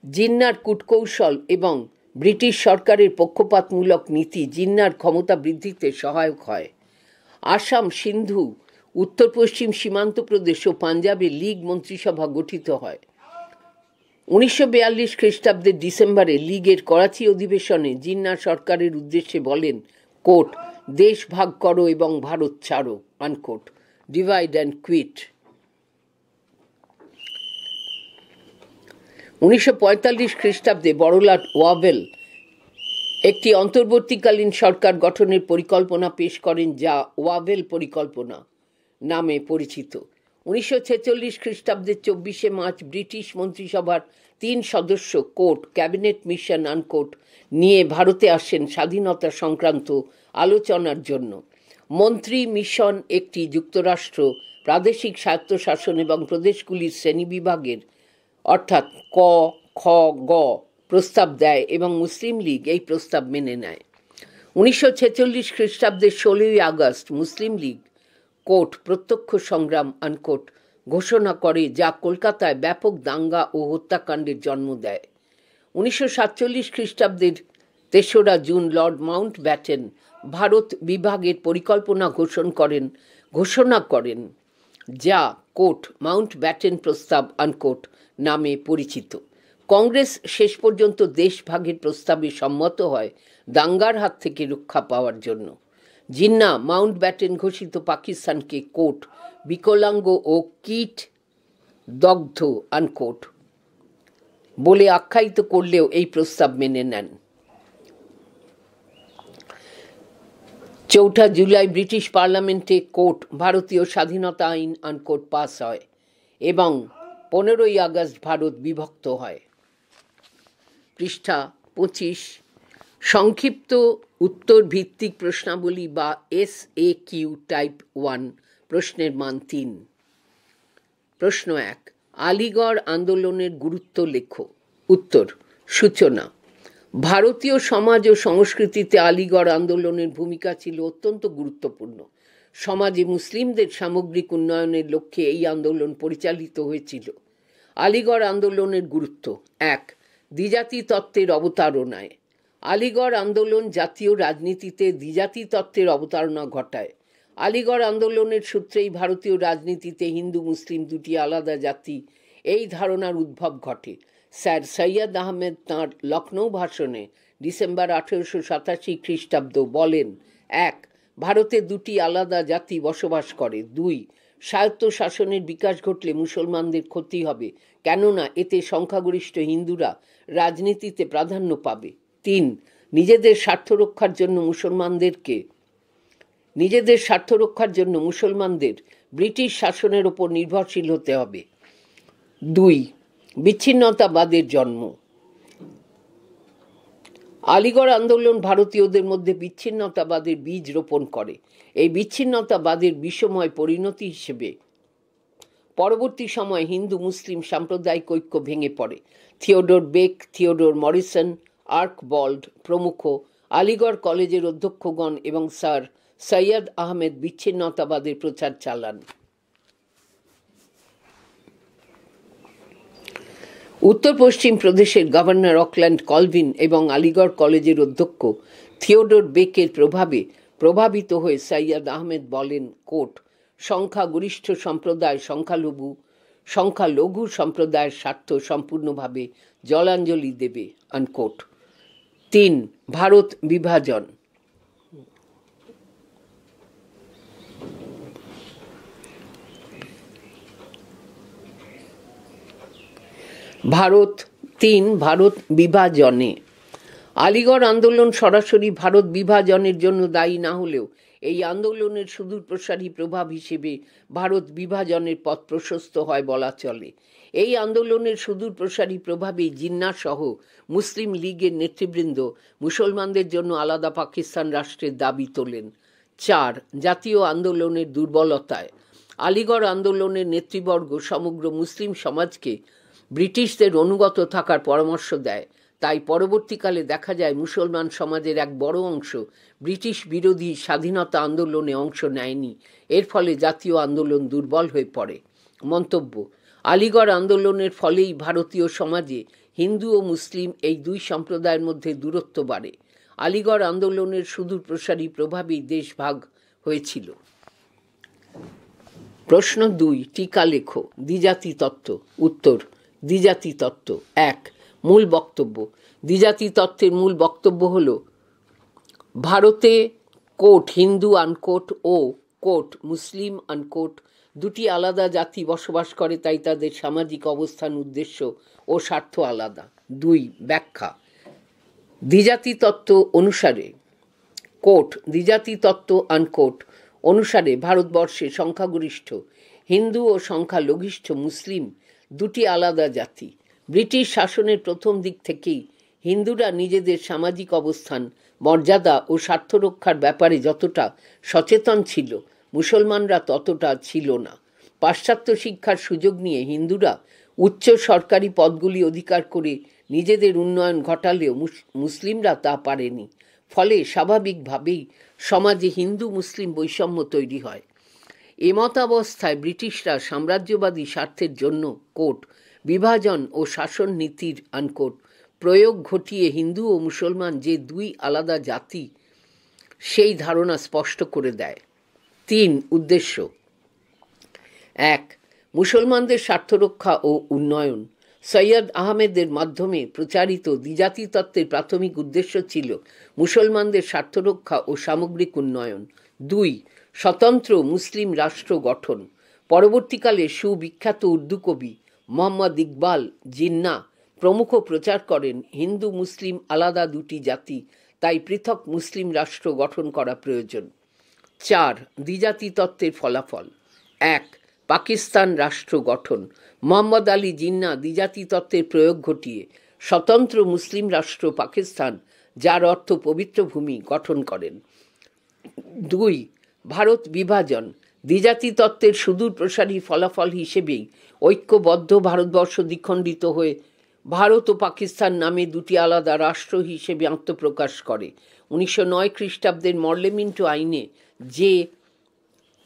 জিন্নার কূটকৌশল এবং ব্রিটিশ সরকারের পক্ষপাতমূলক নীতি জিন্নার ক্ষমতা বৃদ্ধিতে সহায়ক হয়। আসাম, সিন্ধু, উত্তর পশ্চিম সীমান্ত প্রদেশ ও পাঞ্জাবে লীগ মন্ত্রিসভা গঠিত হয়। 1942 খ্রিস্টাব্দের ডিসেম্বরে লীগের করাচি অধিবেশনে জিন্না সরকারের উদ্দেশ্যে বলেন কোট দেশ ভাগ করো এবং ভারত ছাড়ো আনকোট ডিভাইড অ্যান্ড কুইট। 1945 খ্রিস্টাব্দে বড়লাট ওয়াভেল একটি অন্তর্বর্তীকালীন সরকার গঠনের পরিকল্পনা পেশ করেন, যা ওয়াভেল পরিকল্পনা নামে পরিচিত। 1946 খ্রিস্টাব্দের 24 মার্চ ব্রিটিশ মন্ত্রিসভার 3 সদস্য কোট ক্যাবিনেট মিশন আনকোট নিয়ে ভারতে আসেন স্বাধীনতা সংক্রান্ত আলোচনার জন্য। মন্ত্রী মিশন একটি যুক্তরাষ্ট্র, প্রাদেশিক স্বায়ত্তশাসন এবং প্রদেশগুলির শ্রেণীবিভাগের অর্থাৎ ক, খ, গ প্রস্তাব দেয় এবং মুসলিম লীগ এই প্রস্তাব মেনে নেয়। 1946 খ্রিস্টাব্দের 16 আগস্ট মুসলিম লীগ কোট প্রত্যক্ষ সংগ্রাম আনকোট ঘোষণা করে, যা কলকাতায় ব্যাপক দাঙ্গা ও হত্যাকাণ্ডের জন্ম দেয়। 1947 খ্রিস্টাব্দের 3রা June Lord Mountbatten Bharat বিভাগের পরিকল্পনা ঘোষণা করেন, যা কোট মাউন্ট ব্যাটেন প্রস্তাব আনকোট নামে পরিচিত। কংগ্রেস শেষ পর্যন্ত দেশ ভাগের প্রস্তাবে সম্মত হয় দাঙ্গার হাত থেকে রক্ষা পাওয়ার জন্য। জিন্না মাউন্ট ব্যাটেন ঘোষিত পাকিস্তানকে কোট বিকলাঙ্গ ও কীট দগ্ধ আনকোট বলে আখ্যায়িত করলেও এই প্রস্তাব মেনে নেন। 4 জুলাই ব্রিটিশ পার্লামেন্টে কোট ভারতীয় স্বাধীনতা আইন আনকোট পাস হয় এবং 15 আগস্ট ভারত বিভক্ত হয়। পৃষ্ঠা 25। সংক্ষিপ্ত উত্তর ভিত্তিক প্রশ্নাবলী বা SAQ টাইপ 1 প্রশ্নের মান 3। প্রশ্ন 1, আলিগড় আন্দোলনের গুরুত্ব লেখো। উত্তর, সূচনা। ভারতীয় সমাজ ও সংস্কৃতিতে আলিগড় আন্দোলনের ভূমিকা ছিল অত্যন্ত গুরুত্বপূর্ণ। সমাজে মুসলিমদের সামগ্রিক উন্নয়নের লক্ষ্যে এই আন্দোলন পরিচালিত হয়েছিল। আলিগড় আন্দোলনের গুরুত্ব। 1, দ্বিজাতি তত্ত্বের অবতারণায়। আলিগড় আন্দোলন জাতীয় রাজনীতিতে দ্বিজাতি তত্ত্বের অবতারণা ঘটায়। আলিগড় আন্দোলনের সূত্রেই ভারতীয় রাজনীতিতে হিন্দু মুসলিম দুটি আলাদা জাতি এই ধারণার উদ্ভব ঘটে। স্যার সৈয়দ আহমেদ তাঁর লখনৌ ভাষণে ডিসেম্বর 1887 খ্রিস্টাব্দ বলেন, 1. ভারতে দুটি আলাদা জাতি বসবাস করে। 2. স্বায়ত্ত শাসনের বিকাশ ঘটলে মুসলমানদের ক্ষতি হবে, কেননা এতে সংখ্যাগরিষ্ঠ হিন্দুরা রাজনীতিতে প্রাধান্য পাবে। 3. নিজেদের স্বার্থ রক্ষার জন্য মুসলমানদের ব্রিটিশ শাসনের ওপর নির্ভরশীল হতে হবে। 2. বিচ্ছিন্নতাবাদের জন্ম। আলিগড় আন্দোলন ভারতীয়দের মধ্যে বিচ্ছিন্নতাবাদের বীজ রোপণ করে। এই বিচ্ছিন্নতাবাদের বিষময় পরিণতি হিসেবে পরবর্তী সময়ে হিন্দু মুসলিম সাম্প্রদায়িক ঐক্য ভেঙে পড়ে। থিওডোর বেক, থিওডোর মরিসন, আর্কবল্ড প্রমুখ আলিগড় কলেজের অধ্যক্ষগণ এবং স্যার সৈয়দ আহমেদ বিচ্ছিন্নতাবাদের প্রচার চালান। উত্তর পশ্চিম প্রদেশের গভর্নর অকল্যান্ড কলভিন এবং আলিগড় কলেজের অধ্যক্ষ থিওডোর বেকের প্রভাবে প্রভাবিত হয়ে সৈয়দ আহমেদ বলেন, কোট, সংখ্যাগরিষ্ঠ সম্প্রদায় সংখ্যালঘু সম্প্রদায়ের স্বার্থ সম্পূর্ণভাবে জলাঞ্জলি দেবে, আনকোট। 3. ভারত বিভাজন। ভারত বিভাজনে আলিগড় আন্দোলন সরাসরি ভারত বিভাজনের জন্য দায়ী না হলেও এই আন্দোলনের সুদূরপ্রসারী প্রভাব হিসেবে ভারত বিভাজনের পথ প্রশস্ত হয় বলা চলে। এই আন্দোলনের সুদূরপ্রসারী প্রভাবে জিন্নাহ সহ মুসলিম লীগের নেতৃবৃন্দ মুসলমানদের জন্য আলাদা পাকিস্তান রাষ্ট্রের দাবি তোলেন। 4. জাতীয় আন্দোলনের দুর্বলতায় আলিগড় আন্দোলনের নেতৃবর্গ সমগ্র মুসলিম সমাজকে ব্রিটিশদের অনুগত থাকার পরামর্শ দেয়। তাই পরবর্তীকালে দেখা যায় মুসলমান সমাজের এক বড় অংশ ব্রিটিশ বিরোধী স্বাধীনতা আন্দোলনে অংশ নেয়নি। এর ফলে জাতীয় আন্দোলন দুর্বল হয়ে পড়ে। মন্তব্য: আলিগড় আন্দোলনের ফলেই ভারতীয় সমাজে হিন্দু ও মুসলিম এই দুই সম্প্রদায়ের মধ্যে দূরত্ব বাড়ে। আলিগড় আন্দোলনের সুদূরপ্রসারী প্রভাবেই দেশ ভাগ হয়েছিল। প্রশ্ন 2, টিকা লেখো। দ্বিজাতি তত্ত্ব। উত্তর: দ্বিজাতি তত্ত্ব। 1. মূল বক্তব্য। দ্বিজাতি তত্ত্বের মূল বক্তব্য হল, ভারতে কোট হিন্দু আনকোট ও কোট মুসলিম আনকোট দুটি আলাদা জাতি বসবাস করে, তাই তাদের সামাজিক অবস্থান, উদ্দেশ্য ও স্বার্থ আলাদা। 2. ব্যাখ্যা। দ্বিজাতি তত্ত্ব অনুসারে দ্বিজাতি তত্ত্ব আনকোট অনুসারে ভারতবর্ষে সংখ্যাগরিষ্ঠ হিন্দু ও সংখ্যালঘিষ্ঠ মুসলিম দুটি আলাদা জাতি। ব্রিটিশ শাসনের প্রথম দিক থেকেই হিন্দুরা নিজেদের সামাজিক অবস্থান, মর্যাদা ও স্বার্থ রক্ষার ব্যাপারে যতটা সচেতন ছিল, মুসলমানরা ততটা ছিল না। পাশ্চাত্য শিক্ষার সুযোগ নিয়ে হিন্দুরা উচ্চ সরকারি পদগুলি অধিকার করে নিজেদের উন্নয়ন ঘটালেও মুসলিমরা তা পারেনি। ফলে স্বাভাবিকভাবেই সমাজে হিন্দু মুসলিম বৈষম্য তৈরি হয়। এমতাবস্থায় ব্রিটিশরা সাম্রাজ্যবাদী স্বার্থের জন্য কোট বিভাজন ও শাসন নীতির আনকোট প্রয়োগ ঘটিয়ে হিন্দু ও মুসলমান যে দুই আলাদা জাতি, সেই ধারণা স্পষ্ট করে দেয়। 3. উদ্দেশ্য। 1. মুসলমানদের স্বার্থরক্ষা ও উন্নয়ন। সৈয়দ আহমেদের মাধ্যমে প্রচারিত দ্বিজাতি তত্ত্বের প্রাথমিক উদ্দেশ্য ছিল মুসলমানদের স্বার্থরক্ষা ও সামগ্রিক উন্নয়ন। 2. স্বতন্ত্র মুসলিম রাষ্ট্র গঠন। পরবর্তীকালে সুবিখ্যাত উর্দু কবি মোহাম্মদ ইকবাল, জিন্নাহ প্রমুখ প্রচার করেন হিন্দু মুসলিম আলাদা দুটি জাতি, তাই পৃথক মুসলিম রাষ্ট্র গঠন করা প্রয়োজন। 4. দ্বিজাতি তত্ত্বের ফলাফল। 1. পাকিস্তান রাষ্ট্র গঠন। মোহাম্মদ আলী জিন্নাহ দ্বিজাতি তত্ত্বের প্রয়োগ ঘটিয়ে স্বতন্ত্র মুসলিম রাষ্ট্র পাকিস্তান, যার অর্থ পবিত্র ভূমি, গঠন করেন। 2. ভারত বিভাজন। দ্বিজাতি তত্ত্বের সুদূর প্রসারী ফলাফল হিসেবেই ঐক্যবদ্ধ ভারতবর্ষ দ্বিখণ্ডিত হয়ে ভারত ও পাকিস্তান নামে দুটি আলাদা রাষ্ট্র হিসেবে আত্মপ্রকাশ করে। 1909 খ্রিস্টাব্দের মর্লেমিন্টো আইনে যে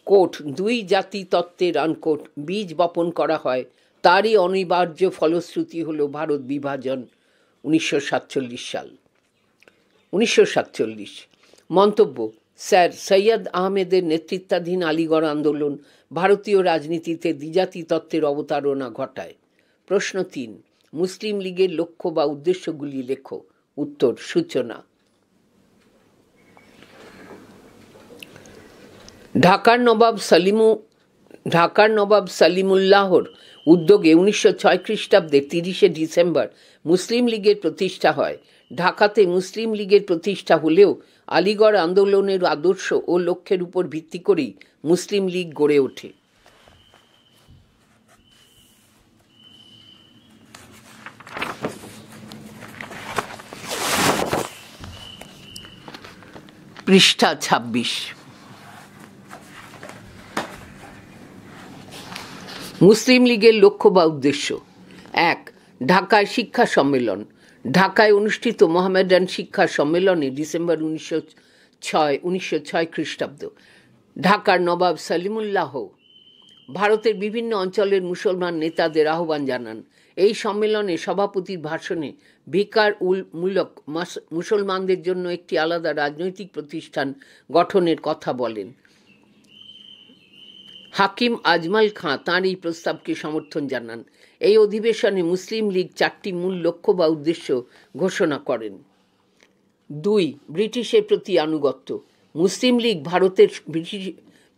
কোট দুই জাতি তত্ত্বের আনকোট বীজ বপন করা হয়, তারই অনিবার্য ফলশ্রুতি হল ভারত বিভাজন। 1947 সাল। 1947। মন্তব্য: স্যার সৈয়দ আহমেদের নেতৃত্বাধীন আলিগড় আন্দোলন ভারতীয় রাজনীতিতে দ্বিজাতি তত্ত্বের অবতারণা ঘটায়। প্রশ্ন 3, মুসলিম লীগের লক্ষ্য বা উদ্দেশ্যগুলি লেখো। উত্তর, সূচনা। ঢাকার নবাব সলিমুল্লাহর উদ্যোগে 1906 খ্রিস্টাব্দের 30শে ডিসেম্বর মুসলিম লীগের প্রতিষ্ঠা হয়। ঢাকাতে মুসলিম লীগের প্রতিষ্ঠা হলেও আলিগড় আন্দোলনের আদর্শ ও লক্ষ্যের উপর ভিত্তি করেই মুসলিম লীগ গড়ে ওঠে। পৃষ্ঠা 26। মুসলিম লীগের লক্ষ্য বা উদ্দেশ্য। 1. ঢাকায় শিক্ষা সম্মেলন। ঢাকায় অনুষ্ঠিত মোহামেডান শিক্ষা সম্মেলনে ডিসেম্বর 1906 খ্রিস্টাব্দ ঢাকার নবাব সলিমুল্লাহ ভারতের বিভিন্ন অঞ্চলের মুসলমান নেতাদের আহ্বান জানান। এই সম্মেলনে সভাপতির ভাষণে ভিকার উল মুলক মুসলমানদের জন্য একটি আলাদা রাজনৈতিক প্রতিষ্ঠান গঠনের কথা বলেন। হাকিম আজমাল খাঁ তাঁর এই প্রস্তাবকে সমর্থন জানান। এই অধিবেশনে মুসলিম লীগ 4টি মূল লক্ষ্য বা উদ্দেশ্য ঘোষণা করেন। 2. ব্রিটিশের প্রতি আনুগত্য। মুসলিম লীগ ভারতের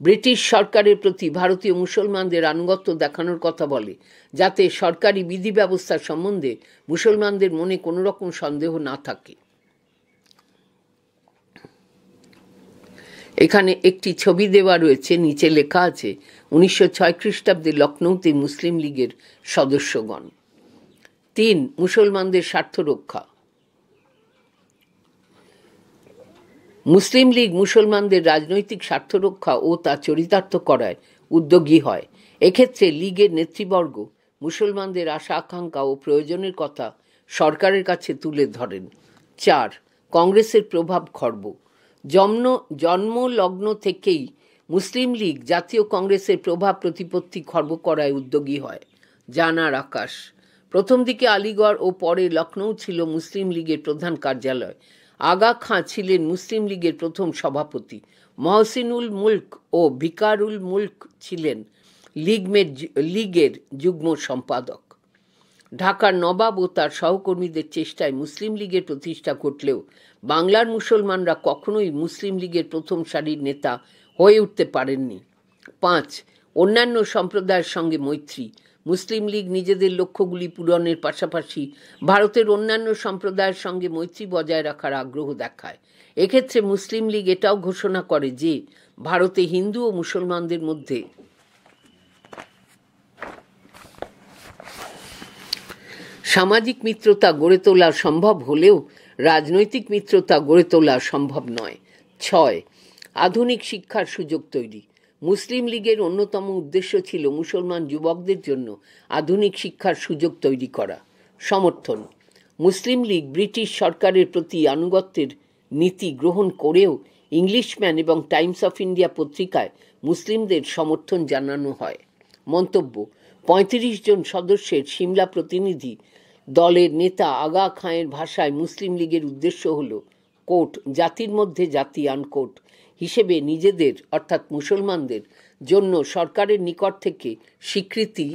ব্রিটিশ সরকারের প্রতি ভারতীয় মুসলমানদের আনুগত্য দেখানোর কথা বলে, যাতে সরকারি বিধি ব্যবস্থা সম্বন্ধে মুসলমানদের মনে কোনো রকম সন্দেহ না থাকে। এখানে একটি ছবি দেওয়া রয়েছে, নিচে লেখা আছে 1906 খ্রিস্টাব্দে লখনৌতে মুসলিম লীগের সদস্যগণ। 3. মুসলমানদের স্বার্থ রক্ষা। মুসলিম লীগ মুসলমানদের রাজনৈতিক স্বার্থ রক্ষা ও তা চরিতার্থ করায় উদ্যোগী হয়। এক্ষেত্রে লীগের নেতৃবর্গ মুসলমানদের আশা আকাঙ্ক্ষা ও প্রয়োজনের কথা সরকারের কাছে তুলে ধরেন। 4. কংগ্রেসের প্রভাব খর্ব। জন্মলগ্ন থেকেই মুসলিম লীগ জাতীয় কংগ্রেসের প্রভাব প্রতিপত্তি খর্ব করায় উদ্যোগী হয়। জানার আকাশ। প্রথম দিকে আলিগড় ও পরে লখনৌ ছিল মুসলিম লীগের প্রধান কার্যালয়। আগা খাঁ ছিলেন মুসলিম লীগের প্রথম সভাপতি। মহসিনুল মুলক ও ভিকারুল মুলক ছিলেন লীগের যুগ্ম সম্পাদক। ঢাকার নবাব ও তার সহকর্মীদের চেষ্টায় মুসলিম লীগের প্রতিষ্ঠা ঘটলেও বাংলার মুসলমানরা কখনোই মুসলিম লীগের প্রথম সারির নেতা হয়ে উঠতে পারেননি। 5. অন্যান্য সম্প্রদায়ের সঙ্গে মৈত্রী। মুসলিম লীগ নিজেদের লক্ষ্যগুলি পূরণের পাশাপাশি ভারতের অন্যান্য সম্প্রদায়ের সঙ্গে মৈত্রী বজায় রাখার আগ্রহ দেখায়। এক্ষেত্রে মুসলিম লীগ এটাও ঘোষণা করে যে ভারতে হিন্দু ও মুসলমানদের মধ্যে সামাজিক মিত্রতা গড়ে তোলা সম্ভব হলেও রাজনৈতিক মিত্রতা গড়ে তোলা সম্ভব নয়। 6. আধুনিক শিক্ষার সুযোগ তৈরি। মুসলিম লীগের অন্যতম উদ্দেশ্য ছিল মুসলমান যুবকদের জন্য আধুনিক শিক্ষার সুযোগ তৈরি করা। সমর্থন। মুসলিম লীগ ব্রিটিশ সরকারের প্রতি আনুগত্যের নীতি গ্রহণ করেও ইংলিশম্যান এবং টাইমস অফ ইন্ডিয়া পত্রিকায় মুসলিমদের সমর্থন জানানো হয়। মন্তব্য। 35 জন সদস্যের সিমলা প্রতিনিধি দলের নেতা আগা খাঁয়ের ভাষায় মুসলিম লীগের উদ্দেশ্য হল কোট জাতির মধ্যে জাতি আনকোট হিসেবে নিজেদের অর্থাৎ মুসলমানদের জন্য সরকারের নিকট থেকে স্বীকৃতি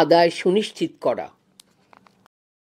আদায় সুনিশ্চিত করা।